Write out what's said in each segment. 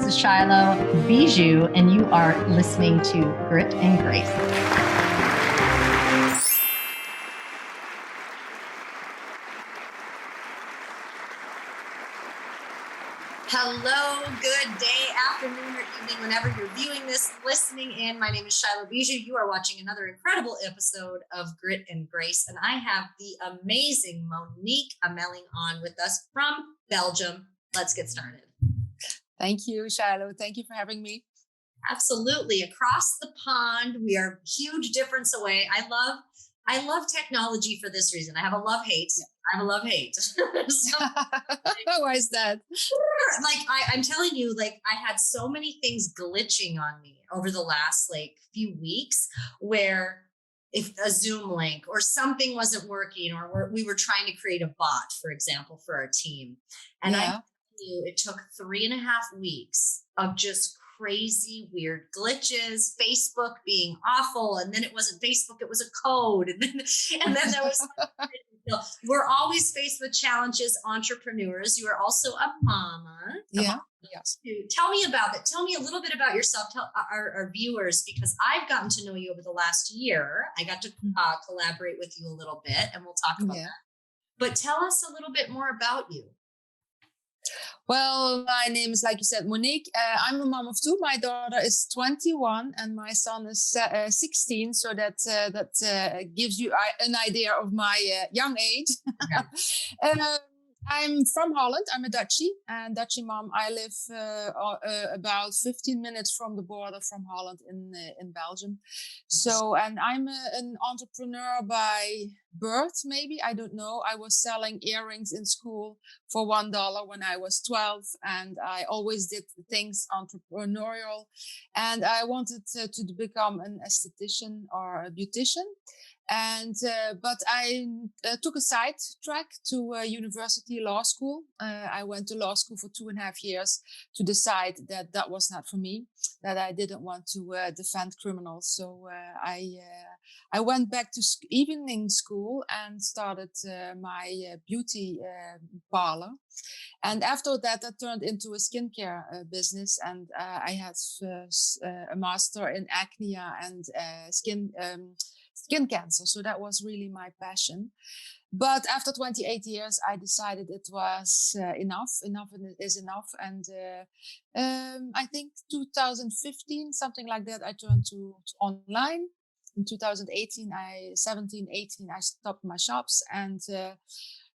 is Shylo Bijold, and you are listening to Grit and Grace. Hello, good day, afternoon, or evening, whenever you're viewing this, listening in. My name is Shylo Bijold. You are watching another incredible episode of Grit and Grace, and I have the amazing Monique Ameling on with us from Belgium. Let's get started. Thank you, Shylo. Thank you for having me. Absolutely. Across the pond, we are a huge difference away. I love technology for this reason. I have a love-hate. Yeah. I have a love-hate. Why is that? Like, I'm telling you, like, I had so many things glitching on me over the last, few weeks where if a Zoom link or something wasn't working, or we were trying to create a bot, for example, for our team. And I tell you, it took 3.5 weeks of just crazy, weird glitches, Facebook being awful. And then it wasn't Facebook, it was a code. And then there was, we're always faced with challenges, entrepreneurs. You are also a mama. Yeah. Yes. Tell me about it. Tell me a little bit about yourself. Tell our viewers, because I've gotten to know you over the last year. I got to collaborate with you a little bit, and we'll talk about that. But tell us a little bit more about you. Well, my name is, like you said, Monique. I'm a mom of two. My daughter is 21 and my son is 16. So that gives you an idea of my young age. Yeah. I'm from Holland. I'm a Dutchie mom. I live about 15 minutes from the border from Holland in Belgium. So, and I'm an entrepreneur by birth, maybe. I don't know. I was selling earrings in school for $1 when I was 12. And I always did things entrepreneurial. And I wanted to become an esthetician or a beautician. And but I took a side track to university law school. I went to law school for 2.5 years to decide that was not for me, that I didn't want to defend criminals. So I went back to evening school and started my beauty parlor. And after that, I turned into a skincare business, and I had a master in acne and skin cancer. So that was really my passion. But after 28 years, I decided it was enough is enough. And I think 2015, something like that, I turned to online. In 2018, 18, I stopped my shops. And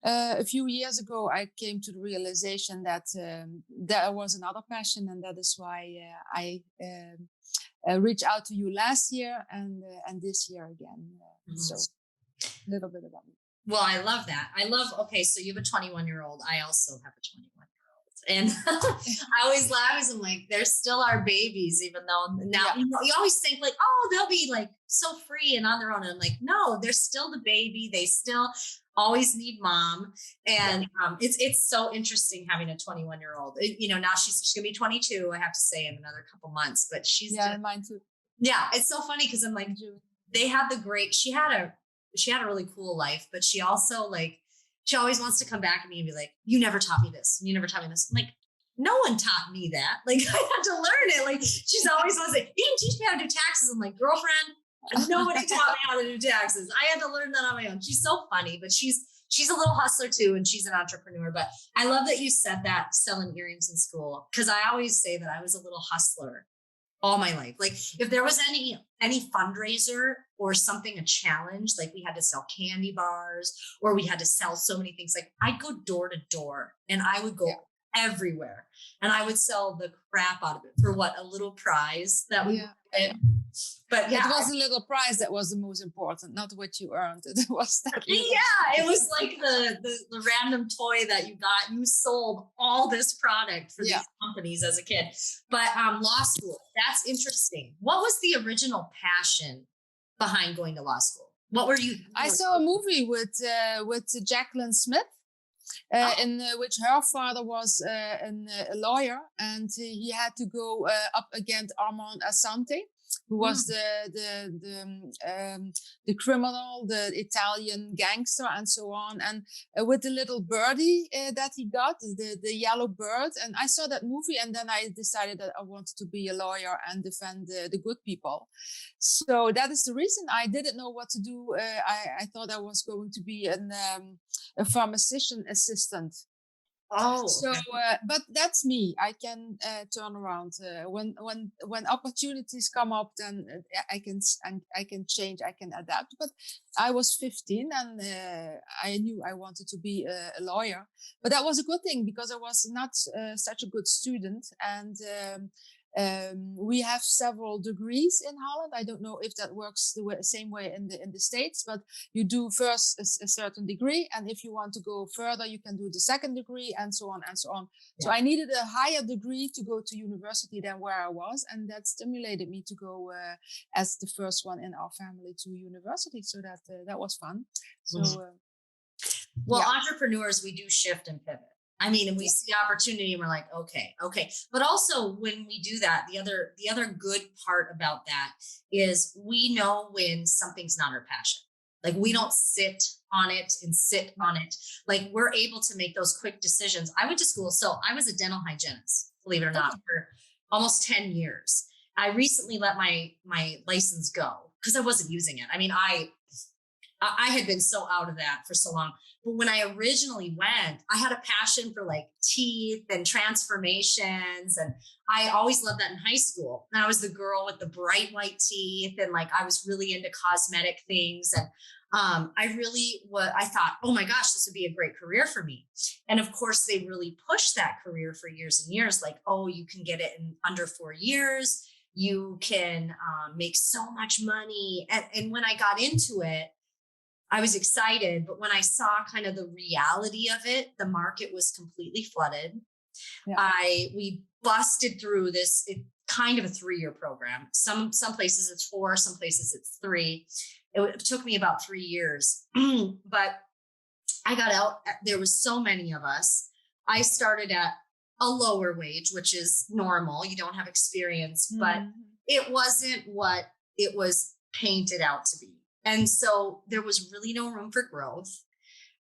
a few years ago, I came to the realization that there was another passion, and that is why I reached out to you last year and this year again. So a little bit about me. Well, I love that. Okay, so you have a 21-year-old. I also have a 21-year-old. And I always laugh. I'm like, they're still our babies, even though now, you always think like, oh, they'll be like so free and on their own. And I'm like, no, they're still the baby. They still always need mom. And it's so interesting having a 21-year-old. Now she's going to be 22, I have to say, in another couple months, but she's mine too. Yeah, it's so funny because I'm like, they had she had a really cool life, but she also she always wants to come back at me and be like, you never taught me this. You never taught me this. I'm like, no one taught me that. Like, I had to learn it. Like, she's always wants to say, you didn't teach me how to do taxes. I'm like, girlfriend, nobody taught me how to do taxes. I had to learn that on my own. She's so funny, but she's a little hustler too. And she's an entrepreneur, but I love that you said that, selling earrings in school. Cause I always say that I was a little hustler all my life. Like if there was any fundraiser or something, a challenge, like we had to sell candy bars or we had to sell so many things, like I'd go door to door and I would go everywhere and I would sell the crap out of it for a little prize that we win. But it was a little prize that was the most important, not what you earned. It was that it was like the random toy that you got. You sold all this product for these companies as a kid. But law school, that's interesting. What was the original passion behind going to law school? What were you? I saw a movie with Jacqueline Smith. In which her father was a lawyer, and he had to go up against Armand Assante. who was the criminal, the Italian gangster, and so on. And with the little birdie that he got, the yellow bird. And I saw that movie, and then I decided that I wanted to be a lawyer and defend the good people. So that is the reason. I didn't know what to do. I thought I was going to be a pharmacist assistant. Oh, so okay. But that's me. I can turn around when opportunities come up. Then I can change. I can adapt. But I was 15, and I knew I wanted to be a lawyer. But that was a good thing, because I was not such a good student, and we have several degrees in Holland. I don't know if that works the same way in the States, but you do first a certain degree, and if you want to go further, you can do the second degree, and so on and so on. Yeah. So I needed a higher degree to go to university than where I was, and that stimulated me to go as the first one in our family to university. So that was fun. So, well, yeah. Entrepreneurs, we do shift and pivot. I mean, and we see opportunity and we're like, okay. But also when we do that, the other good part about that is we know when something's not our passion. Like, we don't sit on it. Like, we're able to make those quick decisions. I went to school. So I was a dental hygienist, believe it or not, for almost 10 years. I recently let my license go because I wasn't using it. I mean, I had been so out of that for so long. But when I originally went, I had a passion for like teeth and transformations. And I always loved that in high school. And I was the girl with the bright white teeth. And like, I was really into cosmetic things. And I thought, oh my gosh, this would be a great career for me. And of course, they really pushed that career for years and years. Like, oh, you can get it in under 4 years. You can make so much money. And when I got into it, I was excited, but when I saw kind of the reality of it, the market was completely flooded. Yeah. We busted through this kind of a 3-year program. Some places it's 4, some places it's 3. It took me about 3 years, but I got out. There was so many of us. I started at a lower wage, which is normal. You don't have experience, but it wasn't what it was painted out to be. And so there was really no room for growth.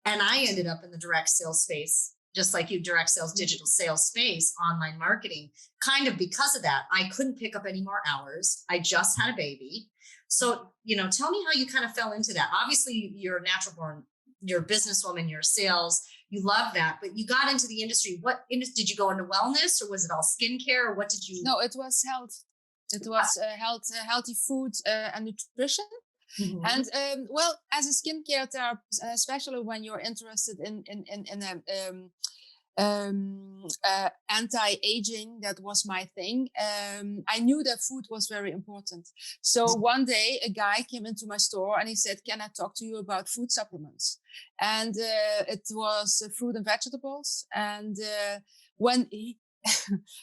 And I ended up in the direct sales space, just like you, direct sales, digital sales space, online marketing, kind of because of that. I couldn't pick up any more hours. I just had a baby. So, tell me how you kind of fell into that. Obviously, you're a natural born, you're a businesswoman, you're sales, you love that, but you got into the industry. What industry did you go into? Wellness, or was it all skincare, or what did you? No, it was health. It was healthy food and nutrition. Mm-hmm. And well, as a skincare therapist, especially when you're interested in anti-aging, that was my thing. I knew that food was very important. So one day a guy came into my store and he said, "Can I talk to you about food supplements?" And it was fruit and vegetables. And when he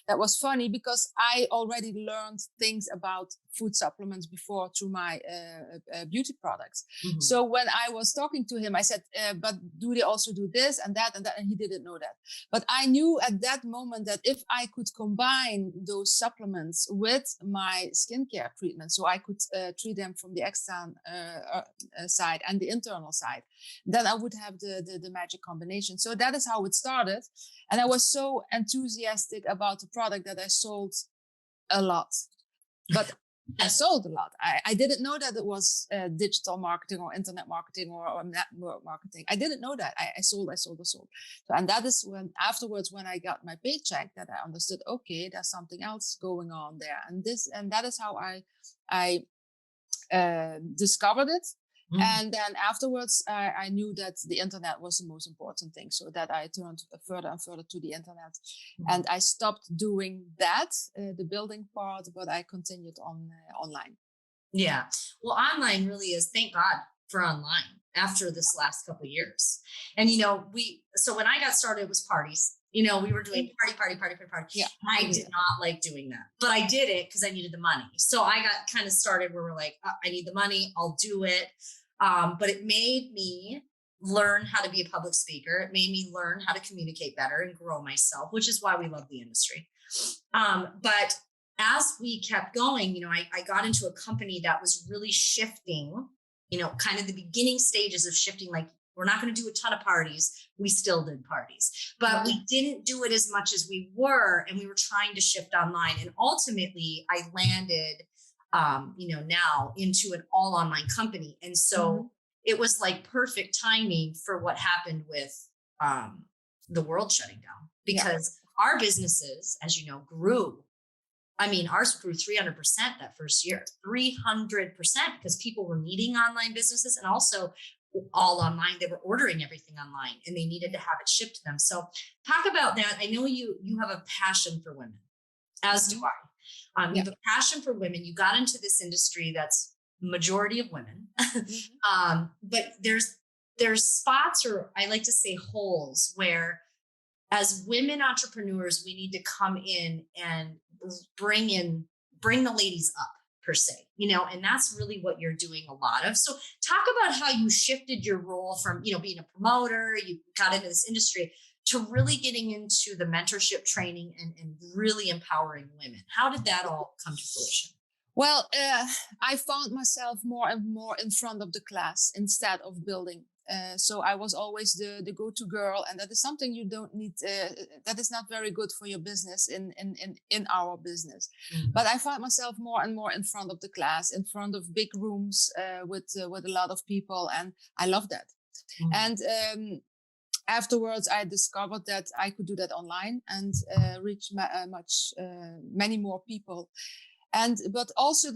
that was funny, because I already learned things about food supplements before through my beauty products. Mm-hmm. So when I was talking to him, I said, but do they also do this and that and that? And he didn't know that. But I knew at that moment that if I could combine those supplements with my skincare treatment, so I could treat them from the external side and the internal side, then I would have the magic combination. So that is how it started. And I was so enthusiastic about the product that I sold a lot. But I sold a lot. I didn't know that it was digital marketing or internet marketing or network marketing. I didn't know that. I sold. So, and that is when afterwards, when I got my paycheck, that I understood, okay, there's something else going on there. And that is how I discovered it. Mm-hmm. And then afterwards, I knew that the internet was the most important thing. So that I turned further and further to the internet. Mm-hmm. And I stopped doing that, the building part, but I continued on online. Yeah. Well, online really is, thank God for online after this last couple of years. And, so when I got started, it was parties. We were doing party. Yeah. I did not like doing that, but I did it because I needed the money. So I got kind of started where we're like, I need the money, I'll do it. But it made me learn how to be a public speaker. It made me learn how to communicate better and grow myself, which is why we love the industry. But as we kept going, I got into a company that was really shifting, kind of the beginning stages of shifting. Like, we're not going to do a ton of parties. We still did parties, but we didn't do it as much as we were. And we were trying to shift online. And ultimately, I landed, now into an all online company. And so it was like perfect timing for what happened with the world shutting down, because our businesses, as you know, grew. I mean, ours grew 300% that first year, 300%, because people were needing online businesses, and also all online. They were ordering everything online and they needed to have it shipped to them. So talk about that. I know you have a passion for women, as do I. You have a passion for women. You got into this industry that's majority of women. But there's spots, or I like to say holes, where as women entrepreneurs, we need to come in and bring the ladies up, per se, and that's really what you're doing a lot of. So talk about how you shifted your role from, being a promoter, you got into this industry, to really getting into the mentorship training and really empowering women. How did that all come to fruition? Well, I found myself more and more in front of the class instead of building. So I was always the go-to girl, and that is something you don't need. That is not very good for your business in our business. But I found myself more and more in front of the class, in front of big rooms with a lot of people, and I love that. And afterwards, I discovered that I could do that online and reach many more people. But also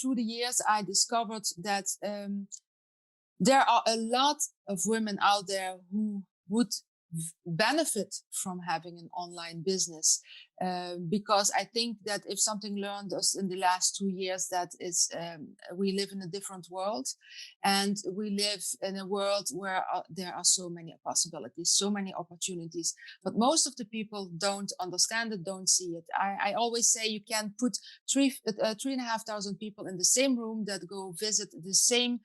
through the years, I discovered that there are a lot of women out there who would benefit from having an online business, because I think that if something learned us in the last 2 years, that is we live in a different world, and we live in a world where there are so many possibilities, so many opportunities, but most of the people don't understand it, don't see it. I always say you can put 3,500 people in the same room that go visit the same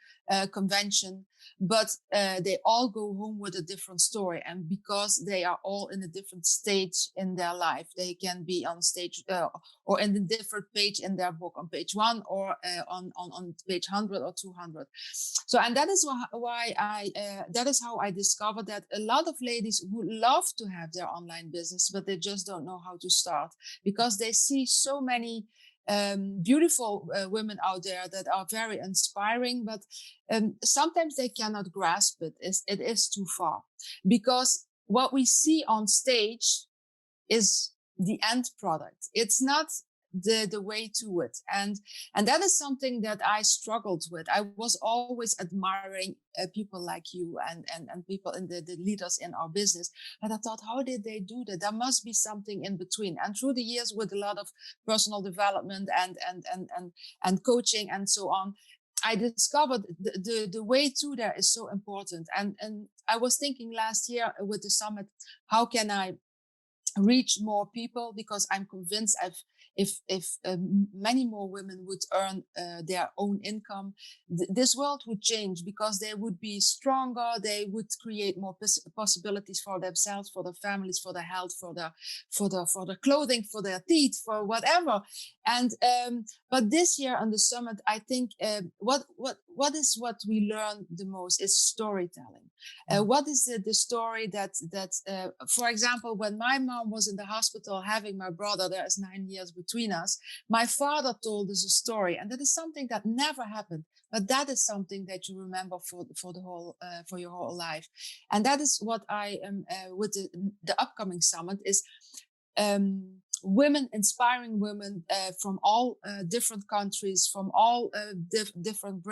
convention, but they all go home with a different story. And because they are all in a different stage in their life, they can be on stage or in a different page in their book, on page 1 or on page 100 or 200. So, and that is why that is how I discovered that a lot of ladies would love to have their online business, but they just don't know how to start, because they see so many beautiful women out there that are very inspiring, but sometimes they cannot grasp it. It is too far, because what we see on stage is the end product. It's not the way to it. And that is something that I struggled with. I was always admiring people like you and people in the leaders in our business. And I thought, how did they do that? There must be something in between. And through the years, with a lot of personal development and coaching and so on, I discovered the way to there is so important. And I was thinking last year with the summit, how can I reach more people? Because I'm convinced if many more women would earn their own income, this world would change, because they would be stronger. They would create more possibilities for themselves, for their families, for their health, for their clothing, for their teeth, for whatever. And but this year on the summit, I think what we learn the most is storytelling. What is the story that for example, when my mom was in the hospital having my brother, there is 9 years between us, my father told us a story, and that is something that never happened, but that is something that you remember for the whole for your whole life. And that is what I am with the upcoming summit is women, inspiring women from all different countries, from all different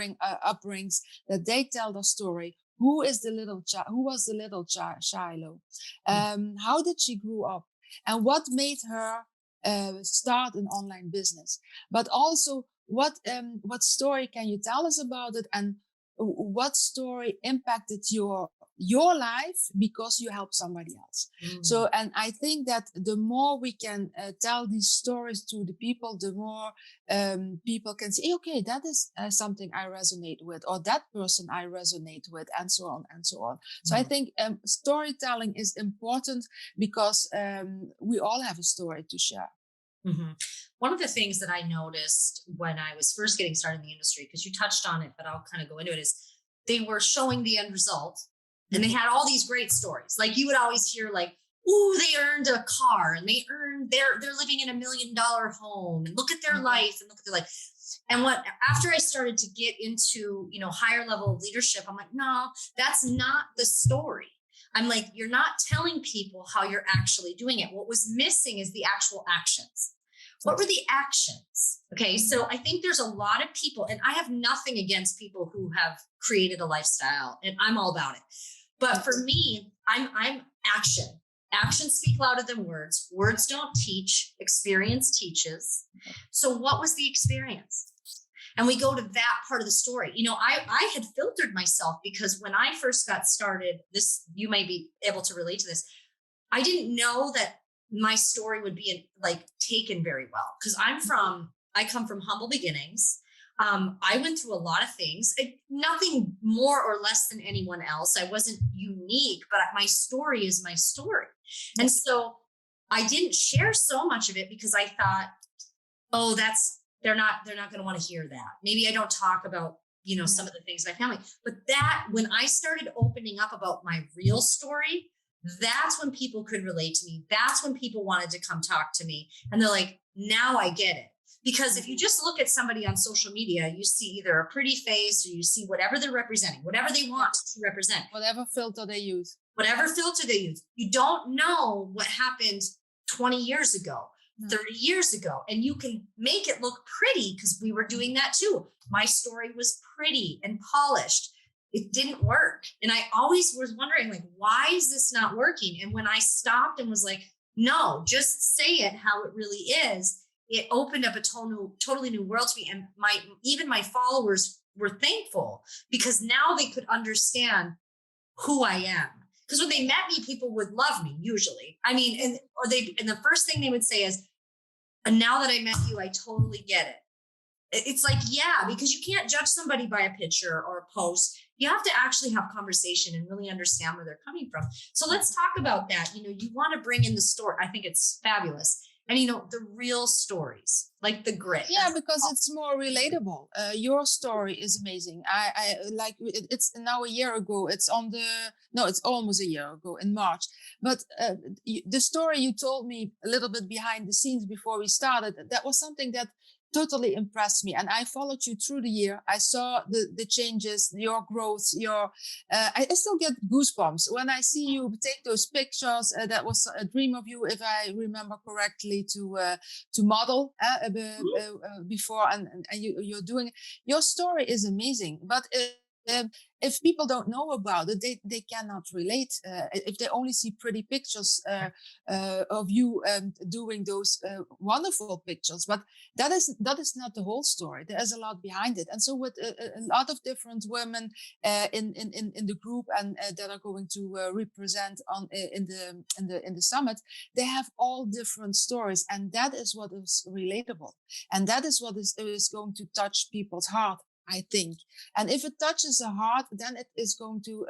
upbringings, that they tell their story. Who is the little child? Who was the little Shylo? How did she grow up? And what made her start an online business? But also, what story can you tell us about it? And what story impacted your life because you helped somebody else? So, and I think that the more we can tell these stories to the people, the more people can say, okay, that is something I resonate with, or that person I resonate with, and so on and so on. So I think storytelling is important, because we all have a story to share. Mhm. One of the things that I noticed when I was first getting started in the industry, because you touched on it, but I'll kind of go into it, is they were showing the end result and they had all these great stories. Like you would always hear like, ooh, they earned a car and they're living in $1 million home and look at their life and look at their life. And what after I started to get into, higher level of leadership, I'm like, no, that's not the story. I'm like, you're not telling people how you're actually doing it. What was missing is the actual actions. What were the actions? Okay. So I think there's a lot of people, and I have nothing against people who have created a lifestyle, and I'm all about it. But for me, I'm action. Actions speak louder than words. Words don't teach. Experience teaches. So what was the experience? And we go to that part of the story. I had filtered myself because when I first got started, you may be able to relate to this. I didn't know that my story would be taken very well because I come from humble beginnings. I went through a lot of things, nothing more or less than anyone else. I wasn't unique, but my story is my story. And so I didn't share so much of it because I thought, oh, they're not going to want to hear that. Maybe I don't talk about, some of the things in my family, but when I started opening up about my real story, that's when people could relate to me. That's when people wanted to come talk to me. And they're like, now I get it. Because if you just look at somebody on social media, you see either a pretty face or you see whatever they're representing, whatever they want to represent. Whatever filter they use. You don't know what happened 20 years ago, 30 years ago. And you can make it look pretty because we were doing that too. My story was pretty and polished. It didn't work. And I always was wondering, like, why is this not working? And when I stopped and was like, no, just say it how it really is, it opened up a totally new world to me. And even my followers were thankful because now they could understand who I am. Because when they met me, people would love me usually. I mean, and the first thing they would say is, and now that I met you, I totally get it. It's like, yeah, because you can't judge somebody by a picture or a post. You have to actually have conversation and really understand where they're coming from. So let's talk about that. You want to bring in the story. I think it's fabulous. And, the real stories, like the grit. Yeah, because it's more relatable. Your story is amazing. I like it's now a year ago. It's almost a year ago in March. But the story you told me a little bit behind the scenes before we started, that was something that totally impressed me. And I followed you through the year. I saw the changes, your growth, I still get goosebumps when I see you take those pictures. That was a dream of you, if I remember correctly, to model before, and you're doing. Your story is amazing, but if people don't know about it, they cannot relate. If they only see pretty pictures of you doing those wonderful pictures, but that is not the whole story. There is a lot behind it, and so with a lot of different women in the group and that are going to represent in the summit, they have all different stories, and that is what is relatable, and that is what is going to touch people's heart, I think. And if it touches a heart, then it is going to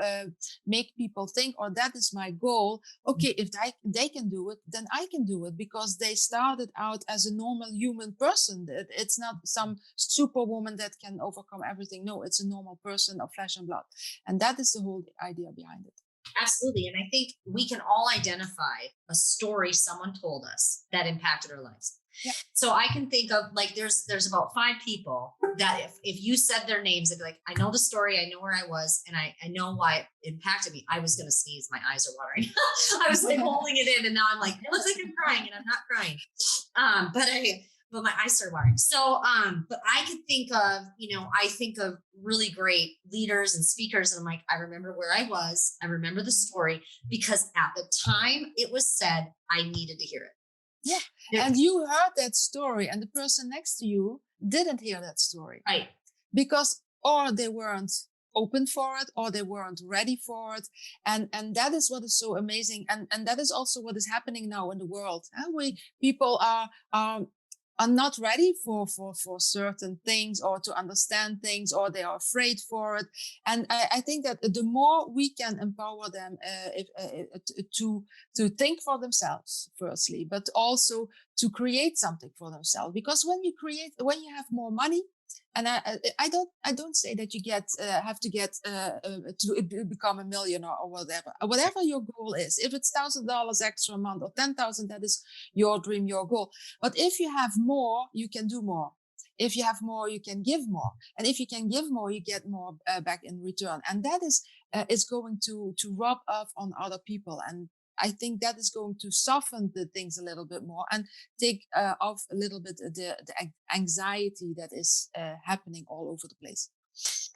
make people think, or that is my goal. Okay, if they can do it, then I can do it, because they started out as a normal human person. It's not some superwoman that can overcome everything. No, it's a normal person of flesh and blood. And that is the whole idea behind it. Absolutely. And I think we can all identify a story someone told us that impacted our lives. Yeah. So I can think of, like, there's about 5 people that if you said their names, they'd be like, I know the story, I know where I was, and I know why it impacted me. I was going to sneeze. My eyes are watering. I was like holding it in, and now I'm like, it looks like I'm crying, and I'm not crying. But my eyes started watering. So, but I could think of, I think of really great leaders and speakers. And I'm like, I remember where I was. I remember the story, because at the time it was said, I needed to hear it. Yeah. And you heard that story, and the person next to you didn't hear that story. Right. Because, or they weren't open for it, or they weren't ready for it. And that is what is so amazing. And that is also what is happening now in the world. And people are are not ready for certain things, or to understand things, or they are afraid for it. And I think that the more we can empower them to think for themselves, firstly, but also to create something for themselves. Because when you have more money, and I don't say that you have to get to become a millionaire or whatever your goal is. If it's $1,000 extra a month or 10,000, that is your dream, your goal. But if you have more, you can do more. If you have more, you can give more, and if you can give more, you get more back in return. And that is going to rub off on other people. And I think that is going to soften the things a little bit more and take off a little bit the anxiety that is happening all over the place.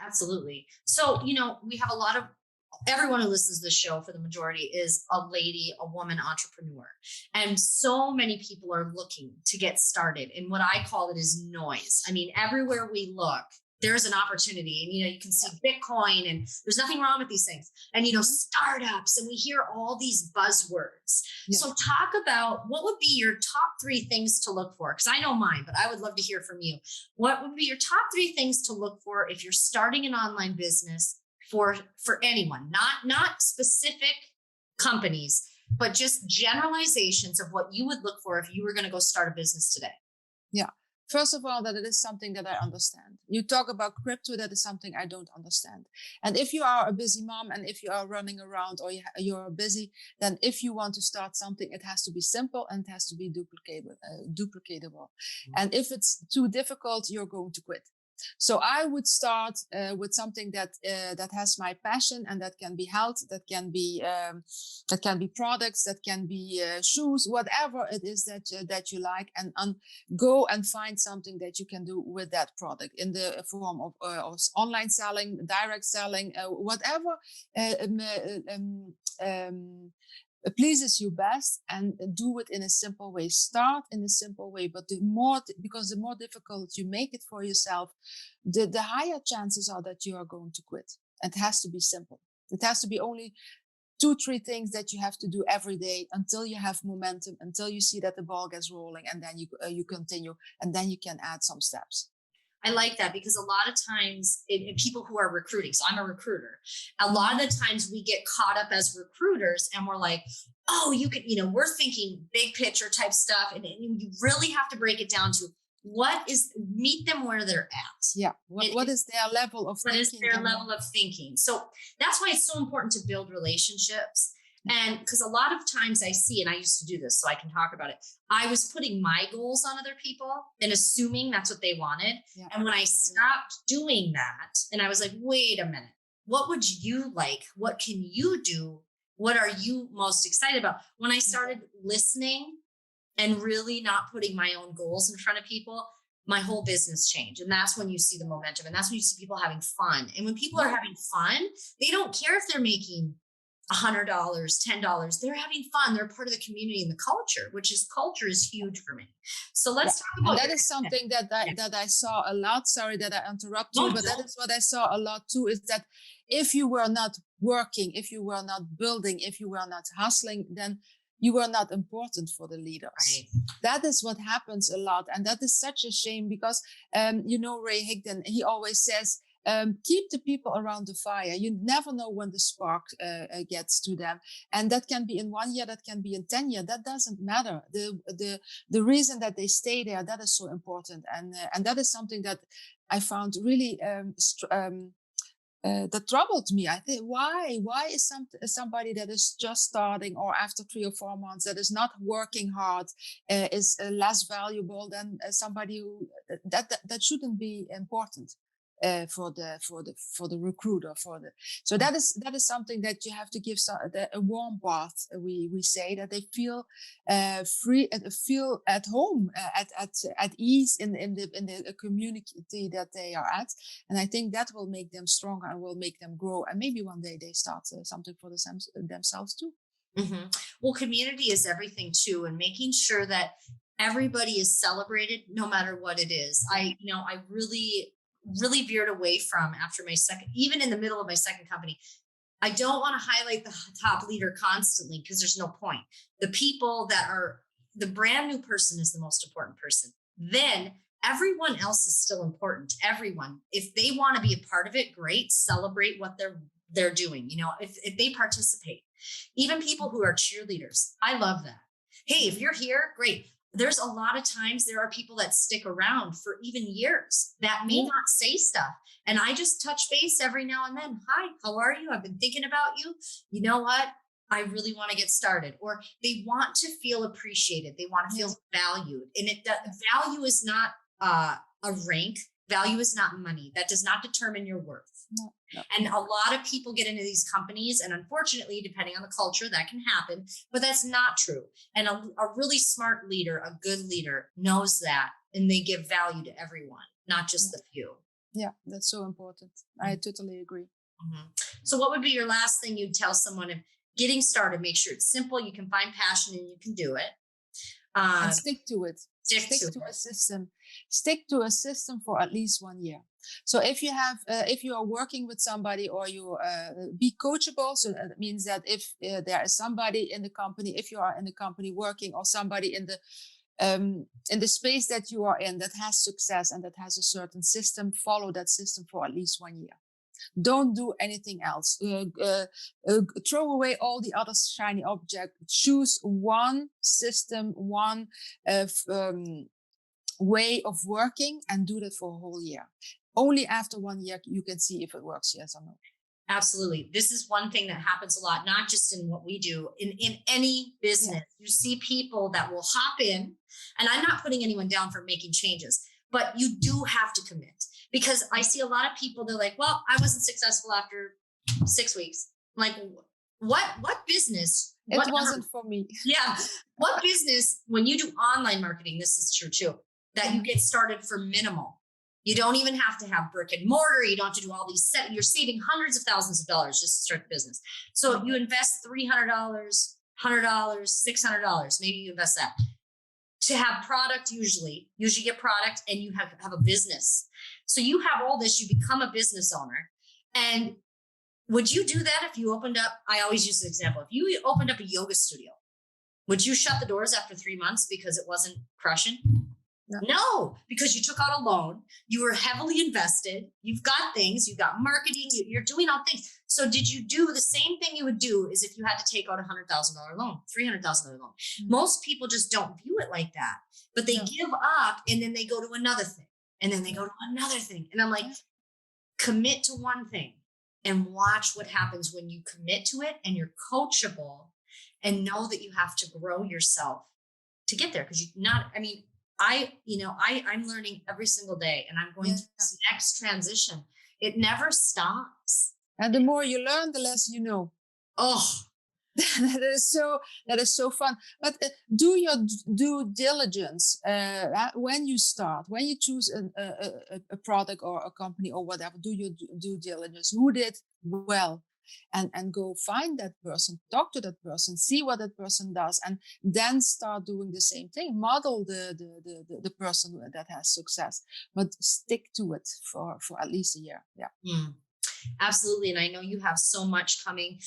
Absolutely. So, we have a lot of everyone who listens to the show, for the majority, is a woman entrepreneur. And so many people are looking to get started. And what I call it is noise. I mean, everywhere we look, there's an opportunity. And, you can see Bitcoin, and there's nothing wrong with these things. And, startups, and we hear all these buzzwords. Yeah. So talk about what would be your top 3 things to look for? Because I know mine, but I would love to hear from you. What would be your top 3 things to look for if you're starting an online business for anyone, not specific companies, but just generalizations of what you would look for if you were going to go start a business today? Yeah. First of all, that it is something that I understand. You talk about crypto, that is something I don't understand. And if you are a busy mom, and if you are running around, or you're busy, then if you want to start something, it has to be simple and it has to be duplicatable. Mm-hmm. And if it's too difficult, you're going to quit. So I would start with something that has my passion, and that can be health, that can be products, that can be shoes, whatever it is that you like, and go and find something that you can do with that product in the form of online selling, direct selling, whatever pleases you best, and do it in a simple way. Start in a simple way, but because the more difficult you make it for yourself, the higher chances are that you are going to quit. It has to be simple. It has to be only 2-3 things that you have to do every day until you have momentum, until you see that the ball gets rolling, and then you continue, and then you can add some steps. I like that, because a lot of times people who are recruiting, so I'm a recruiter, a lot of the times we get caught up as recruiters, and we're like, oh, you could, we're thinking big picture type stuff. And you really have to break it down to meet them where they're at. Yeah. What is their level of thinking? What is their level of thinking? So that's why it's so important to build relationships. And because a lot of times I see, and I used to do this, so I can talk about it, I was putting my goals on other people and assuming that's what they wanted. Yeah. And when I stopped doing that, and I was like, wait a minute, what would you like? What can you do? What are you most excited about? When I started listening and really not putting my own goals in front of people, my whole business changed. And that's when you see the momentum. And that's when you see people having fun. And when people are having fun, they don't care if they're making $100, $10, they're having fun. They're part of the community and the culture, culture is huge for me. So let's talk about that. Is something that I saw a lot. Sorry that I interrupt you, but that is what I saw a lot too, is that if you were not working, if you were not building, if you were not hustling, then you were not important for the leaders. Right. That is what happens a lot. And that is such a shame, because, Ray Higdon, he always says, keep the people around the fire. You never know when the spark gets to them. And that can be in 1 year, that can be in 10 years. That doesn't matter. The reason that they stay there, that is so important. And that is something that I found really that troubled me. I think, why is somebody that is just starting, or after 3 or 4 months, that is not working hard, is less valuable than somebody who that shouldn't be important for the recruiter, so that is something that you have to give a warm bath. We say that they feel free, feel at home, at ease in the community that they are at, and I think that will make them stronger and will make them grow, and maybe one day they start something for themselves too. Mm-hmm. Well, community is everything too, and making sure that everybody is celebrated no matter what it is. I really veered away from, after my second, even in the middle of my second company, I don't want to highlight the top leader constantly, because there's no point. The people that are, the brand new person is the most important person. then everyone else is still important. Everyone, if they want to be a part of it, great. Celebrate what they're doing. You know, if they participate, even people who are cheerleaders, I love that. Hey, if you're here, great. There's a lot of times there are people that stick around for even years that may not say stuff. And I just touch base every now and then. Hi, how are you? I've been thinking about you. You know what? I really want to get started. Or they want to feel appreciated. They want to feel valued. And value is not a rank. Value is not money. That does not determine your worth. No. And a lot of people get into these companies, and unfortunately, depending on the culture, that can happen, but that's not true. And a really smart leader, a good leader, knows that, and they give value to everyone, not just the few. Yeah, that's so important. I totally agree. Mm-hmm. So what would be your last thing you'd tell someone if getting started? Make sure it's simple, you can find passion, and you can do it. And stick to it. Stick to a system. Stick to a system for at least 1 year. So if you have, if you are working with somebody, or you be coachable, so that means that if there is somebody in the company, if you are in the company working, or somebody in the space that you are in that has success and that has a certain system, follow that system for at least 1 year. Don't do anything else. Throw away all the other shiny objects. Choose one system, one way of working, and do that for a whole year. Only after 1 year you can see if it works, yes or no. Absolutely. This is one thing that happens a lot, not just in what we do, in any business. You see people that will hop in, and I'm not putting anyone down for making changes, but you do have to commit, because I see a lot of people, they're like, well, I wasn't successful after 6 weeks. I'm like, what business? It wasn't for me. Yeah. What business, when you do online marketing, this is true too, that you get started for minimal. You don't even have to have brick and mortar. You don't have to do all these you're saving hundreds of thousands of dollars just to start the business. So you invest $300, $100, $600, maybe you invest that to have product. Usually get product, and you have a business. So you have all this, you become a business owner. And would you do that if you opened up, I always use this example. If you opened up a yoga studio, would you shut the doors after 3 months because it wasn't crushing? No, because you took out a loan, you were heavily invested, you've got things, you've got marketing, you're doing all things. So did you do the same thing you would do as if you had to take out $100,000 loan, $300,000 loan? Most people just don't view it like that, but they give up, and then they go to another thing, and then they go to another thing. And I'm like, commit to one thing and watch what happens when you commit to it, and you're coachable, and know that you have to grow yourself to get there. Because I'm learning every single day, and I'm going to this next transition. It never stops. And the more you learn, the less you know. Oh, that is so fun. But do your due diligence when you start, when you choose a product or a company or whatever. Do your due diligence. Who did well? And go find that person, talk to that person, see what that person does, and then start doing the same thing. Model the person that has success, but stick to it for at least a year. Yeah. Absolutely. And I know you have so much coming.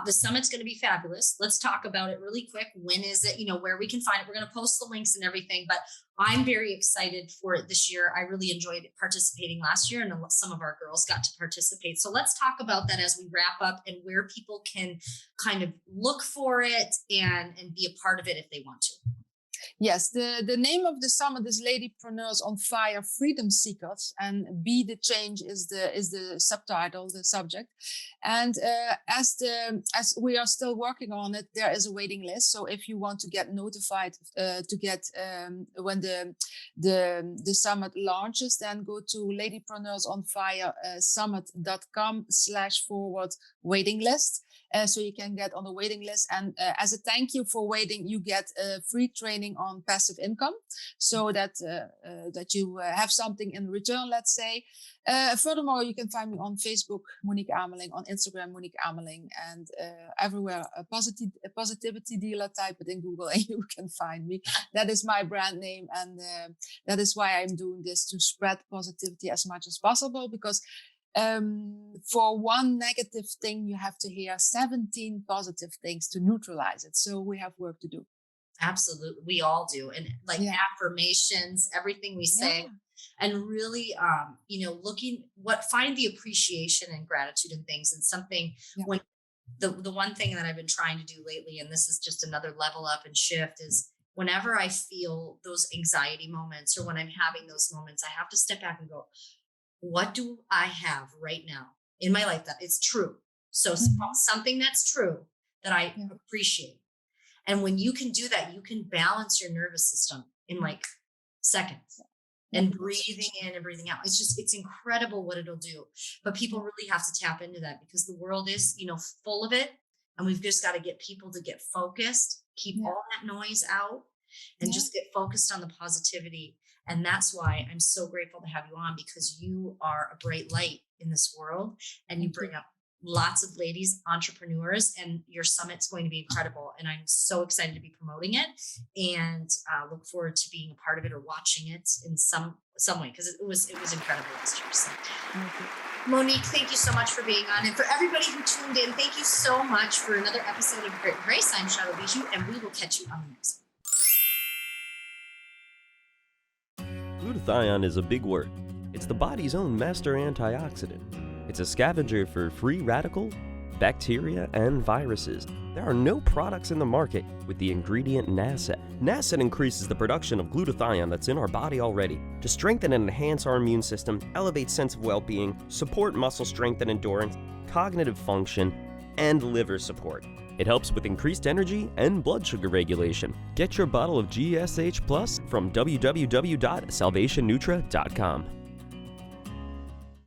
The summit's going to be fabulous. Let's talk about it really quick. When is it? Where we can find it. We're going to post the links and everything, but I'm very excited for it this year. I really enjoyed participating last year, and some of our girls got to participate. So let's talk about that as we wrap up, and where people can kind of look for it and be a part of it if they want to. Yes, the name of the summit is LadyPreneurs on Fire, Freedom Seekers, and Be the Change is the subtitle, the subject. And as we are still working on it, there is a waiting list. So if you want to get notified to get when the summit launches, then go to LadyPreneurs on Fire summit.com/forward-waiting list. So you can get on the waiting list, and as a thank you for waiting, you get free training on passive income, so that you have something in return, let's say. Furthermore, you can find me on Facebook, Monique Ameling, on Instagram, Monique Ameling, and everywhere. A positivity dealer, type it in Google and you can find me. That is my brand name, and that is why I'm doing this, to spread positivity as much as possible, because for one negative thing, you have to hear 17 positive things to neutralize it. So we have work to do. Absolutely. We all do. And like Yeah. affirmations, everything we say, Yeah. and really, find the appreciation and gratitude in things. And something Yeah. when the one thing that I've been trying to do lately, and this is just another level up and shift, is whenever I feel those anxiety moments or when I'm having those moments, I have to step back and go, what do I have right now in my life that is true? So Mhm. something that's true that I Yeah. appreciate. And when you can do that, you can balance your nervous system in like seconds Yeah. and breathing in and breathing out. It's incredible what it'll do. But people Yeah. really have to tap into that because the world is, full of it. And we've just got to get people to get focused, keep Yeah. all that noise out, and Yeah. just get focused on the positivity. And that's why I'm so grateful to have you on, because you are a bright light in this world and you Thank you. bring up lots of ladies entrepreneurs, and your summit's going to be incredible, and I'm so excited to be promoting it, and look forward to being a part of it or watching it in some way, because it was incredible this year. So Thank you. Monique, thank you so much for being on, and for everybody who tuned in, thank you so much for another episode of Grit and Grace. I'm Shylo Bijold, and we will catch you on the next one. Glutathione is a big word. It's the body's own master antioxidant. It's a scavenger for free radical, bacteria, and viruses. There are no products in the market with the ingredient NASET. NASET increases the production of glutathione that's in our body already to strengthen and enhance our immune system, elevate sense of well-being, support muscle strength and endurance, cognitive function, and liver support. It helps with increased energy and blood sugar regulation. Get your bottle of GSH Plus from www.salvationnutra.com.